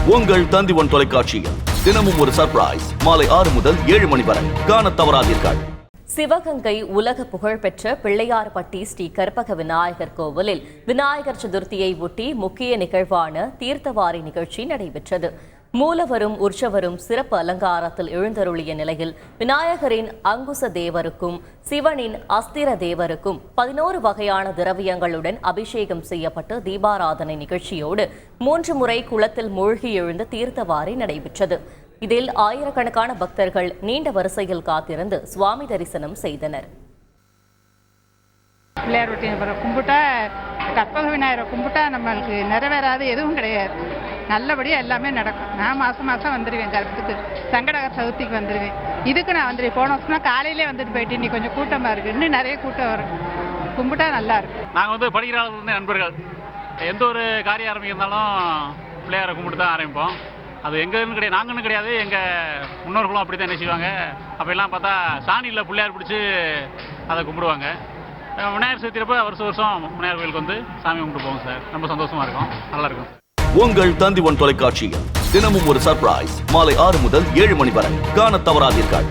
உங்கள் தந்திவன் தொலைக்காட்சியில் தினமும் ஒரு சர்ப்ரைஸ் மாலை 6 முதல் 7 மணி வரை காணத் தவறாதீர்கள். சிவகங்கை உலக புகழ்பெற்ற பிள்ளையார்பட்டி ஸ்ரீ கற்பக விநாயகர் கோவிலில் விநாயகர் சதுர்த்தியை ஒட்டி முக்கிய நிகழ்வான தீர்த்தவாரி நிகழ்ச்சி நடைபெற்றது. மூலவரும் உற்சவரும் சிறப்பு அலங்காரத்தில் எழுந்தருளிய நிலையில் விநாயகரின் அங்குச தேவருக்கும் சிவனின் அஸ்திர தேவருக்கும் 11 வகையான திரவியங்களுடன் அபிஷேகம் செய்யப்பட்டு தீபாராதனை நிகழ்ச்சியோடு 3 முறை குளத்தில் மூழ்கி எழுந்த தீர்த்தவாரி நடைபெற்றது. இதில் ஆயிரக்கணக்கான பக்தர்கள் நீண்ட வரிசையில் காத்திருந்து சுவாமி தரிசனம் செய்தனர். பிள்ளையார் பட்டியை கும்பிட்டா, கற்பக விநாயகரை கும்பிட்டா நம்மளுக்கு நிறைவேறாது எதுவும் கிடையாது. நல்லபடியாக எல்லாமே நடக்கும். நான் மாதம் வந்துடுவேன், கருத்துக்கு சங்கடகர சதுர்த்திக்கு வந்துடுவேன். இதுக்கு நான் வந்துடுவேன். போன வருஷம் காலையிலே வந்துட்டு போயிட்டு இன்னைக்கு கொஞ்சம் கூட்டமாக இருக்குது. இன்னும் நிறைய கூட்டம் வரும். கும்பிட்டா நல்லா இருக்கும். நாங்கள் படிக்கிற நண்பர்கள் எந்த ஒரு காரியம் ஆரம்பிக்கிறதாலும் பிள்ளையாரை கும்பிட்டு தான் ஆரம்பிப்போம். அது எங்கன்னு கிடையாது, நாங்கன்னு கிடையாது, எங்கள் முன்னோர்களும் அப்படி தான் என்ன செய்வாங்க. அப்போல்லாம் பார்த்தா சாணியில் பிள்ளையார் பிடிச்சி அதை கும்பிடுவாங்க. விநாயகர் சதுர்த்தியப்போ வருஷம் விநாயகர் கோயிலுக்கு வந்து சாமி கும்பிட்டு போவோம் சார். ரொம்ப சந்தோஷமாக இருக்கும், நல்லாயிருக்கும். உங்கள் தந்திவன் தொலைக்காட்சியில் தினமும் ஒரு சர்ப்ரைஸ் மாலை 6 முதல் 7 மணி வரை காணத் தவறாதீர்கள்.